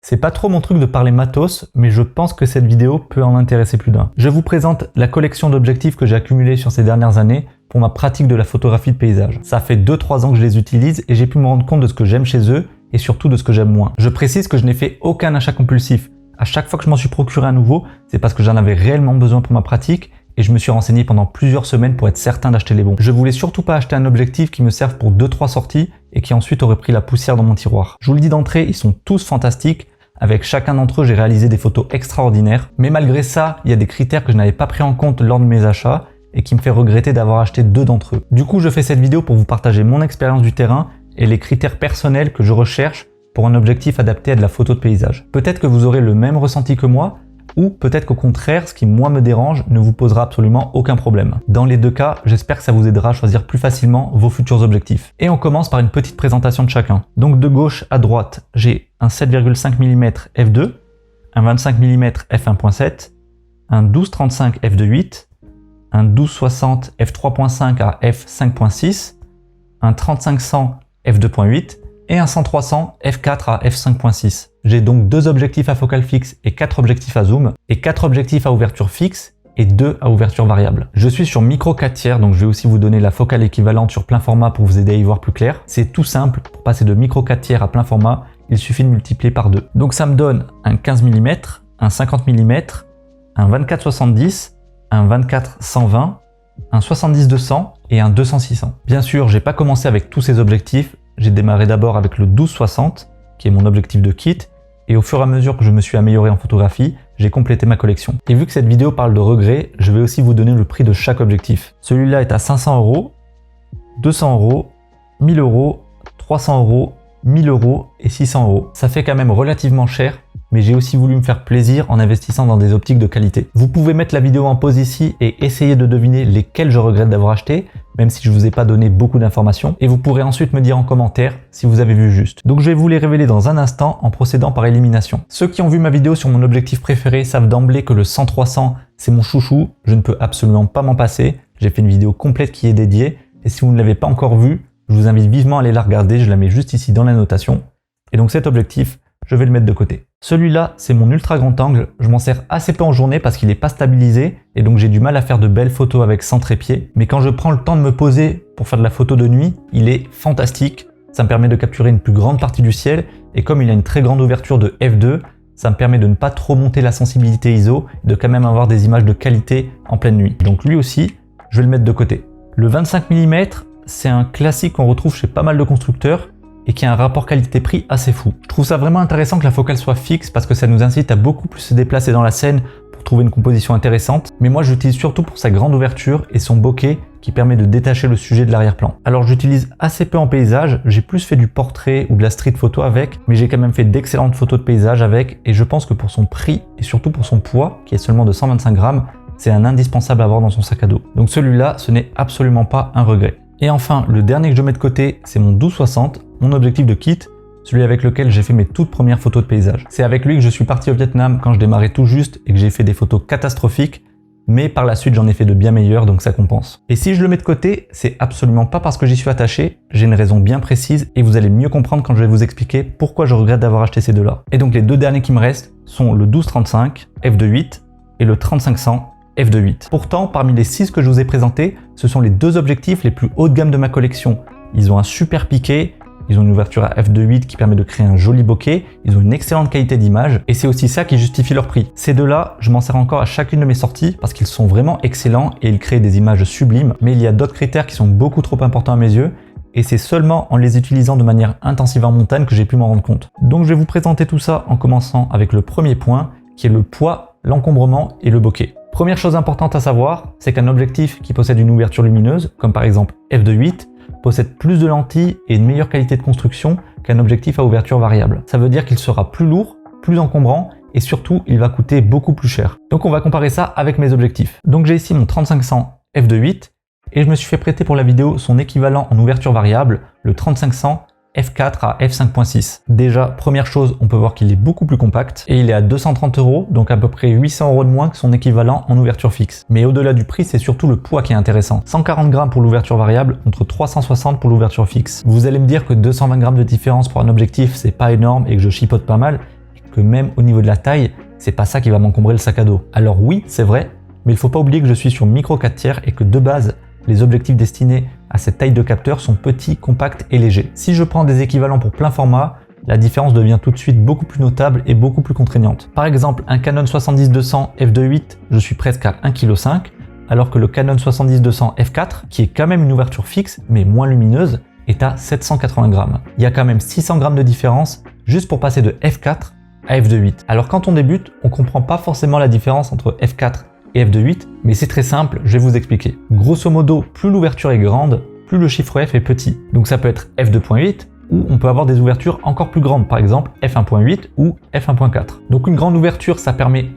C'est pas trop mon truc de parler matos, mais je pense que cette vidéo peut en intéresser plus d'un. Je vous présente la collection d'objectifs que j'ai accumulés sur ces dernières années pour ma pratique de la photographie de paysage. Ça fait 2-3 ans que je les utilise et j'ai pu me rendre compte de ce que j'aime chez eux et surtout de ce que j'aime moins. Je précise que je n'ai fait aucun achat compulsif. À chaque fois que je m'en suis procuré un nouveau, c'est parce que j'en avais réellement besoin pour ma pratique et je me suis renseigné pendant plusieurs semaines pour être certain d'acheter les bons. Je voulais surtout pas acheter un objectif qui me serve pour 2-3 sorties et qui ensuite aurait pris la poussière dans mon tiroir. Je vous le dis d'entrée, ils sont tous fantastiques. Avec chacun d'entre eux, j'ai réalisé des photos extraordinaires. Mais malgré ça, il y a des critères que je n'avais pas pris en compte lors de mes achats et qui me fait regretter d'avoir acheté 2 d'entre eux. Du coup, je fais cette vidéo pour vous partager mon expérience du terrain et les critères personnels que je recherche pour un objectif adapté à de la photo de paysage. Peut-être que vous aurez le même ressenti que moi, ou peut-être qu'au contraire, ce qui moi me dérange ne vous posera absolument aucun problème. Dans les deux cas, j'espère que ça vous aidera à choisir plus facilement vos futurs objectifs. Et on commence par une petite présentation de chacun. Donc de gauche à droite, j'ai un 7,5 mm f2, un 25 mm f1.7, un 12-35 f2.8, un 12-60 f3.5 à f5.6, un 35-100 f2.8 et un 100-300 f4 à f5.6. J'ai donc 2 objectifs à focale fixe et 4 objectifs à zoom, et 4 objectifs à ouverture fixe et 2 à ouverture variable. Je suis sur micro 4/3, donc je vais aussi vous donner la focale équivalente sur plein format pour vous aider à y voir plus clair. C'est tout simple, pour passer de micro 4/3 à plein format, il suffit de multiplier par 2. Donc ça me donne un 15 mm, un 50 mm, un 24-70, un 24-120, un 70-200 et un 200-600. Bien sûr, j'ai pas commencé avec tous ces objectifs, j'ai démarré d'abord avec le 12-60, qui est mon objectif de kit, et au fur et à mesure que je me suis amélioré en photographie, j'ai complété ma collection. Et vu que cette vidéo parle de regrets, je vais aussi vous donner le prix de chaque objectif. Celui-là est à 500 €, 200 €, 1000 €, 300 €, 1000 € et 600 €. Ça fait quand même relativement cher, mais j'ai aussi voulu me faire plaisir en investissant dans des optiques de qualité. Vous pouvez mettre la vidéo en pause ici et essayer de deviner lesquels je regrette d'avoir acheté, même si je ne vous ai pas donné beaucoup d'informations, et vous pourrez ensuite me dire en commentaire si vous avez vu juste. Donc je vais vous les révéler dans un instant en procédant par élimination. Ceux qui ont vu ma vidéo sur mon objectif préféré savent d'emblée que le 100-300 c'est mon chouchou, je ne peux absolument pas m'en passer, j'ai fait une vidéo complète qui est dédiée, et si vous ne l'avez pas encore vue, je vous invite vivement à aller la regarder, je la mets juste ici dans la notation. Et donc cet objectif, je vais le mettre de côté. Celui-là, c'est mon ultra grand angle. Je m'en sers assez peu en journée parce qu'il n'est pas stabilisé et donc j'ai du mal à faire de belles photos avec sans trépied. Mais quand je prends le temps de me poser pour faire de la photo de nuit, il est fantastique. Ça me permet de capturer une plus grande partie du ciel et comme il a une très grande ouverture de f2, ça me permet de ne pas trop monter la sensibilité ISO et de quand même avoir des images de qualité en pleine nuit. Donc lui aussi, je vais le mettre de côté. Le 25 mm, c'est un classique qu'on retrouve chez pas mal de constructeurs et qui a un rapport qualité-prix assez fou. Je trouve ça vraiment intéressant que la focale soit fixe parce que ça nous incite à beaucoup plus se déplacer dans la scène pour trouver une composition intéressante, mais moi j'utilise surtout pour sa grande ouverture et son bokeh qui permet de détacher le sujet de l'arrière-plan. Alors j'utilise assez peu en paysage, j'ai plus fait du portrait ou de la street photo avec, mais j'ai quand même fait d'excellentes photos de paysage avec et je pense que pour son prix et surtout pour son poids qui est seulement de 125 grammes, c'est un indispensable à avoir dans son sac à dos. Donc celui-là, ce n'est absolument pas un regret. Et enfin, le dernier que je mets de côté, c'est mon 12-60, mon objectif de kit, celui avec lequel j'ai fait mes toutes premières photos de paysage. C'est avec lui que je suis parti au Vietnam quand je démarrais tout juste et que j'ai fait des photos catastrophiques, mais par la suite j'en ai fait de bien meilleures, donc ça compense. Et si je le mets de côté, c'est absolument pas parce que j'y suis attaché, j'ai une raison bien précise et vous allez mieux comprendre quand je vais vous expliquer pourquoi je regrette d'avoir acheté ces deux-là. Et donc les deux derniers qui me restent sont le 12-35 f2.8 et le 35-100 f2.8. Pourtant, parmi les 6 que je vous ai présentés, ce sont les 2 objectifs les plus haut de gamme de ma collection. Ils ont un super piqué, ils ont une ouverture à f2.8 qui permet de créer un joli bokeh, ils ont une excellente qualité d'image et c'est aussi ça qui justifie leur prix. Ces deux-là, je m'en sers encore à chacune de mes sorties parce qu'ils sont vraiment excellents et ils créent des images sublimes, mais il y a d'autres critères qui sont beaucoup trop importants à mes yeux et c'est seulement en les utilisant de manière intensive en montagne que j'ai pu m'en rendre compte. Donc je vais vous présenter tout ça en commençant avec le premier point qui est le poids, l'encombrement et le bokeh. Première chose importante à savoir, c'est qu'un objectif qui possède une ouverture lumineuse, comme par exemple f2.8, possède plus de lentilles et une meilleure qualité de construction qu'un objectif à ouverture variable. Ça veut dire qu'il sera plus lourd, plus encombrant et surtout il va coûter beaucoup plus cher. Donc on va comparer ça avec mes objectifs. Donc j'ai ici mon 35-100 f2.8 et je me suis fait prêter pour la vidéo son équivalent en ouverture variable, le 35-100 f4 à f5.6. Déjà, première chose, on peut voir qu'il est beaucoup plus compact et il est à 230 €, donc à peu près 800 € de moins que son équivalent en ouverture fixe. Mais au-delà du prix, c'est surtout le poids qui est intéressant. 140 grammes pour l'ouverture variable contre 360 pour l'ouverture fixe. Vous allez me dire que 220 grammes de différence pour un objectif, c'est pas énorme et que je chipote pas mal. que même au niveau de la taille, c'est pas ça qui va m'encombrer le sac à dos. Alors oui, c'est vrai, mais il faut pas oublier que je suis sur micro 4/3 et que de base, les objectifs destinés à cette taille de capteur sont petits, compacts et légers. Si je prends des équivalents pour plein format, la différence devient tout de suite beaucoup plus notable et beaucoup plus contraignante. Par exemple, un Canon 70-200 f2.8, je suis presque à 1,5 kg, alors que le Canon 70-200 f4, qui est quand même une ouverture fixe, mais moins lumineuse, est à 780 grammes. Il y a quand même 600 grammes de différence juste pour passer de f4 à f2.8. Alors quand on débute, on comprend pas forcément la différence entre f4 et f2.8, mais c'est très simple, je vais vous expliquer. Grosso modo, plus l'ouverture est grande, plus le chiffre f est petit. Donc ça peut être f2.8, ou on peut avoir des ouvertures encore plus grandes, par exemple f1.8 ou f1.4. Donc une grande ouverture, ça permet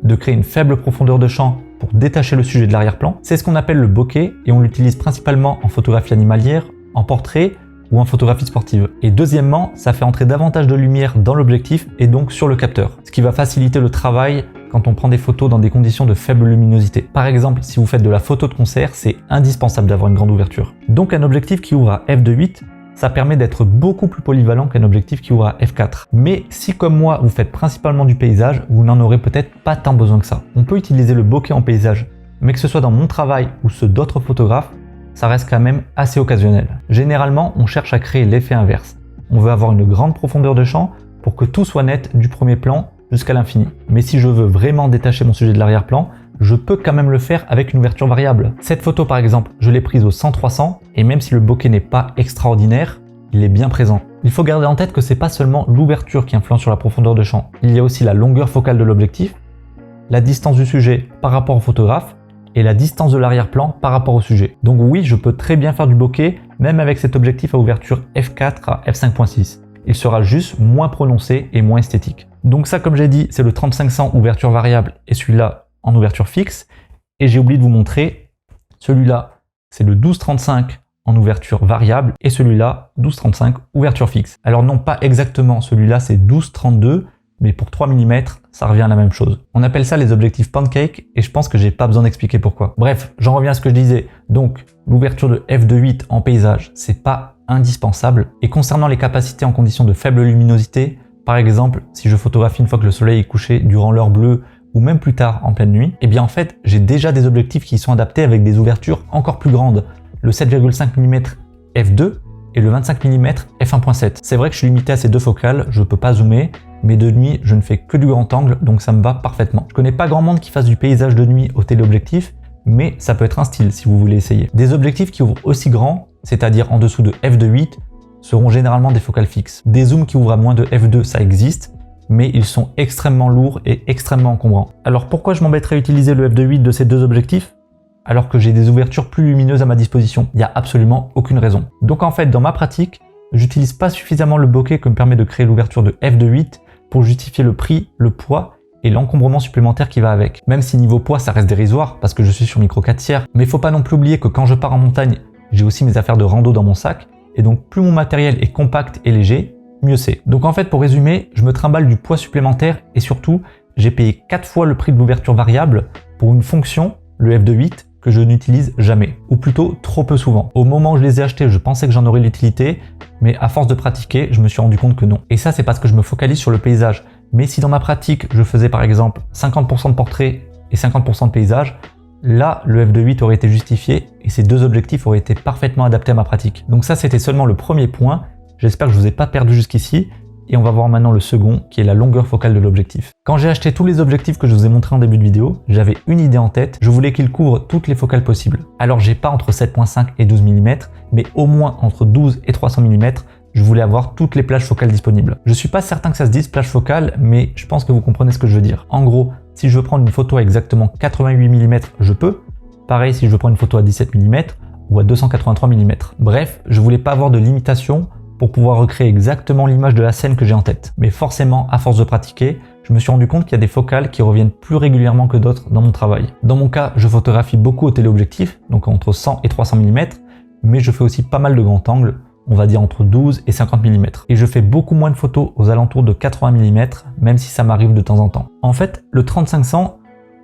de créer une faible profondeur de champ pour détacher le sujet de l'arrière-plan. C'est ce qu'on appelle le bokeh et on l'utilise principalement en photographie animalière, en portrait ou en photographie sportive. Et deuxièmement, ça fait entrer davantage de lumière dans l'objectif et donc sur le capteur, ce qui va faciliter le travail quand on prend des photos dans des conditions de faible luminosité. Par exemple, si vous faites de la photo de concert, c'est indispensable d'avoir une grande ouverture. Donc un objectif qui ouvre à f2.8, ça permet d'être beaucoup plus polyvalent qu'un objectif qui ouvre à f4. Mais si comme moi, vous faites principalement du paysage, vous n'en aurez peut-être pas tant besoin que ça. On peut utiliser le bokeh en paysage, mais que ce soit dans mon travail ou ceux d'autres photographes, ça reste quand même assez occasionnel. Généralement, on cherche à créer l'effet inverse. On veut avoir une grande profondeur de champ pour que tout soit net du premier plan jusqu'à l'infini. Mais si je veux vraiment détacher mon sujet de l'arrière-plan, je peux quand même le faire avec une ouverture variable. Cette photo par exemple, je l'ai prise au 100-300 et même si le bokeh n'est pas extraordinaire, il est bien présent. Il faut garder en tête que c'est pas seulement l'ouverture qui influence sur la profondeur de champ. Il y a aussi la longueur focale de l'objectif, la distance du sujet par rapport au photographe et la distance de l'arrière-plan par rapport au sujet. Donc oui, je peux très bien faire du bokeh même avec cet objectif à ouverture f4 à f5.6. Il sera juste moins prononcé et moins esthétique. Donc ça, comme j'ai dit, c'est le 35-100 ouverture variable et celui-là en ouverture fixe. Et j'ai oublié de vous montrer, celui-là, c'est le 12-35 en ouverture variable et celui-là, 12-35 ouverture fixe. Alors non, pas exactement, celui-là c'est 12-32, mais pour 3 mm, ça revient à la même chose. On appelle ça les objectifs pancake et je pense que j'ai pas besoin d'expliquer pourquoi. Bref, j'en reviens à ce que je disais. Donc, l'ouverture de f2.8 en paysage, c'est pas indispensable. Et concernant les capacités en conditions de faible luminosité, par exemple, si je photographie une fois que le soleil est couché durant l'heure bleue ou même plus tard en pleine nuit, eh bien en fait, j'ai déjà des objectifs qui sont adaptés avec des ouvertures encore plus grandes. Le 7,5 mm f2 et le 25 mm f1.7. C'est vrai que je suis limité à ces deux focales, je peux pas zoomer, mais de nuit, je ne fais que du grand angle, donc ça me va parfaitement. Je connais pas grand monde qui fasse du paysage de nuit au téléobjectif, mais ça peut être un style si vous voulez essayer. Des objectifs qui ouvrent aussi grand, c'est-à-dire en dessous de f2.8, seront généralement des focales fixes. Des zooms qui ouvrent à moins de f2, ça existe, mais ils sont extrêmement lourds et extrêmement encombrants. Alors pourquoi je m'embêterais à utiliser le f2.8 de ces deux objectifs alors que j'ai des ouvertures plus lumineuses à ma disposition? Il n'y a absolument aucune raison. Donc en fait, dans ma pratique, j'utilise pas suffisamment le bokeh que me permet de créer l'ouverture de f2.8 pour justifier le prix, le poids et l'encombrement supplémentaire qui va avec. Même si niveau poids, ça reste dérisoire parce que je suis sur micro 4/3, mais faut pas non plus oublier que quand je pars en montagne, j'ai aussi mes affaires de rando dans mon sac, et donc plus mon matériel est compact et léger, mieux c'est. Donc en fait, pour résumer, je me trimballe du poids supplémentaire et surtout, j'ai payé 4 fois le prix de l'ouverture variable pour une fonction, le f2.8, que je n'utilise jamais, ou plutôt trop peu souvent. Au moment où je les ai achetés, je pensais que j'en aurais l'utilité, mais à force de pratiquer, je me suis rendu compte que non. Et ça, c'est parce que je me focalise sur le paysage. Mais si dans ma pratique, je faisais par exemple 50% de portrait et 50% de paysage, là, le f2.8 aurait été justifié et ces deux objectifs auraient été parfaitement adaptés à ma pratique. Donc ça, c'était seulement le premier point. J'espère que je vous ai pas perdu jusqu'ici. Et on va voir maintenant le second, qui est la longueur focale de l'objectif. Quand j'ai acheté tous les objectifs que je vous ai montrés en début de vidéo, j'avais une idée en tête, je voulais qu'ils couvrent toutes les focales possibles. Alors j'ai pas entre 7.5 et 12 mm, mais au moins entre 12 et 300 mm, je voulais avoir toutes les plages focales disponibles. Je suis pas certain que ça se dise plage focale, mais je pense que vous comprenez ce que je veux dire. En gros, si je veux prendre une photo à exactement 88 mm, je peux. Pareil si je veux prendre une photo à 17 mm ou à 283 mm. Bref, je voulais pas avoir de limitation pour pouvoir recréer exactement l'image de la scène que j'ai en tête. Mais forcément, à force de pratiquer, je me suis rendu compte qu'il y a des focales qui reviennent plus régulièrement que d'autres dans mon travail. Dans mon cas, je photographie beaucoup au téléobjectif, donc entre 100 et 300 mm, mais je fais aussi pas mal de grands angles, on va dire entre 12 et 50 mm. Et je fais beaucoup moins de photos aux alentours de 80 mm, même si ça m'arrive de temps en temps. En fait, le 35-100,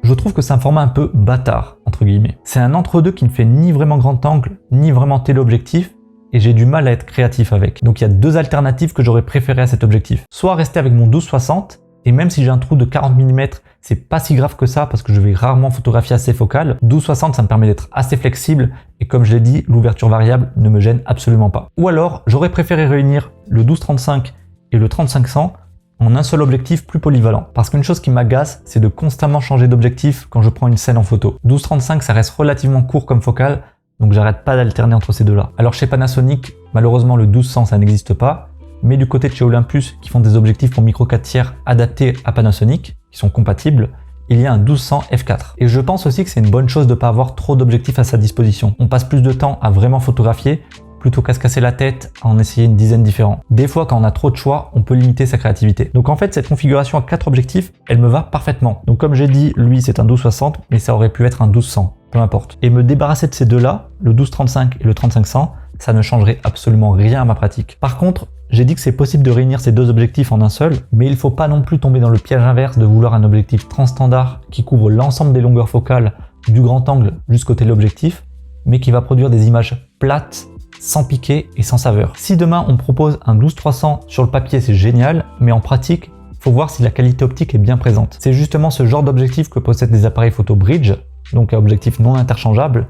je trouve que c'est un format un peu bâtard, entre guillemets. C'est un entre-deux qui ne fait ni vraiment grand angle, ni vraiment téléobjectif, et j'ai du mal à être créatif avec. Donc il y a deux alternatives que j'aurais préféré à cet objectif. Soit rester avec mon 12-60 Et même si j'ai un trou de 40 mm, c'est pas si grave que ça parce que je vais rarement photographier assez focal. 12-60, ça me permet d'être assez flexible et comme je l'ai dit, l'ouverture variable ne me gêne absolument pas. Ou alors, j'aurais préféré réunir le 12-35 et le 35-100 en un seul objectif plus polyvalent. Parce qu'une chose qui m'agace, c'est de constamment changer d'objectif quand je prends une scène en photo. 12-35, ça reste relativement court comme focale, donc j'arrête pas d'alterner entre ces deux-là. Alors chez Panasonic, malheureusement le 12-100 ça n'existe pas, mais du côté de chez Olympus, qui font des objectifs pour micro 4 tiers adaptés à Panasonic, qui sont compatibles, il y a un 1200 f4. Et je pense aussi que c'est une bonne chose de ne pas avoir trop d'objectifs à sa disposition. On passe plus de temps à vraiment photographier plutôt qu'à se casser la tête à en essayer une dizaine différents. Des fois, quand on a trop de choix, on peut limiter sa créativité. Donc en fait, cette configuration à 4 objectifs, elle me va parfaitement. Donc comme j'ai dit, lui c'est un 1260, mais ça aurait pu être un 1200, peu importe. Et me débarrasser de ces deux-là, le 1235 et le 3500, ça ne changerait absolument rien à ma pratique. Par contre, j'ai dit que c'est possible de réunir ces deux objectifs en un seul, mais il ne faut pas non plus tomber dans le piège inverse de vouloir un objectif transstandard qui couvre l'ensemble des longueurs focales du grand angle jusqu'au téléobjectif, mais qui va produire des images plates, sans piquer et sans saveur. Si demain on propose un 12-300 sur le papier, c'est génial, mais en pratique, faut voir si la qualité optique est bien présente. C'est justement ce genre d'objectif que possèdent les appareils photo bridge, donc un objectif non interchangeable.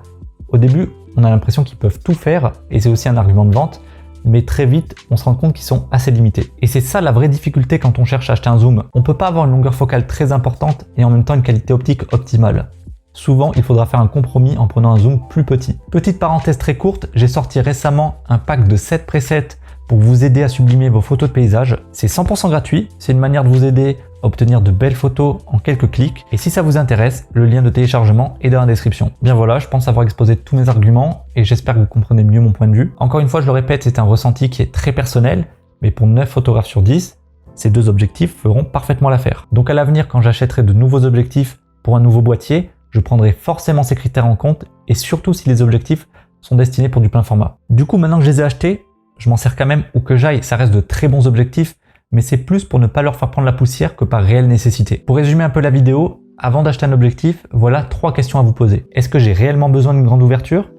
Au début, on a l'impression qu'ils peuvent tout faire, et c'est aussi un argument de vente, mais très vite, on se rend compte qu'ils sont assez limités. Et c'est ça la vraie difficulté quand on cherche à acheter un zoom. On peut pas avoir une longueur focale très importante et en même temps une qualité optique optimale. Souvent, il faudra faire un compromis en prenant un zoom plus petit. Petite parenthèse très courte, j'ai sorti récemment un pack de 7 presets pour vous aider à sublimer vos photos de paysage. C'est 100% gratuit, c'est une manière de vous aider à obtenir de belles photos en quelques clics. Et si ça vous intéresse, le lien de téléchargement est dans la description. Bien voilà, je pense avoir exposé tous mes arguments et j'espère que vous comprenez mieux mon point de vue. Encore une fois, je le répète, c'est un ressenti qui est très personnel, mais pour 9 photographes sur 10, ces deux objectifs feront parfaitement l'affaire. Donc à l'avenir, quand j'achèterai de nouveaux objectifs pour un nouveau boîtier, je prendrai forcément ces critères en compte et surtout si les objectifs sont destinés pour du plein format. Du coup, maintenant que je les ai achetés, je m'en sers quand même où que j'aille. Ça reste de très bons objectifs, mais c'est plus pour ne pas leur faire prendre la poussière que par réelle nécessité. Pour résumer un peu la vidéo, avant d'acheter un objectif, voilà 3 questions à vous poser. Est-ce que j'ai réellement besoin d'une grande ouverture?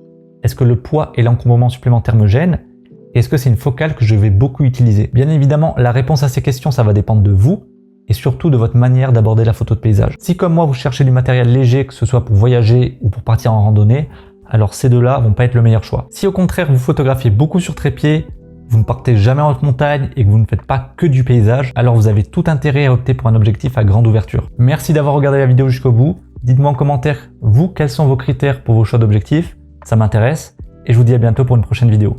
Est-ce que le poids et l'encombrement supplémentaire me gênent? Et est-ce que c'est une focale que je vais beaucoup utiliser? Bien évidemment, la réponse à ces questions, ça va dépendre de vous, et surtout de votre manière d'aborder la photo de paysage. Si comme moi vous cherchez du matériel léger, que ce soit pour voyager ou pour partir en randonnée, alors ces deux-là vont pas être le meilleur choix. Si au contraire vous photographiez beaucoup sur trépied, vous ne partez jamais en haute montagne et que vous ne faites pas que du paysage, alors vous avez tout intérêt à opter pour un objectif à grande ouverture. Merci d'avoir regardé la vidéo jusqu'au bout. Dites-moi en commentaire, vous, quels sont vos critères pour vos choix d'objectifs, ça m'intéresse, et je vous dis à bientôt pour une prochaine vidéo.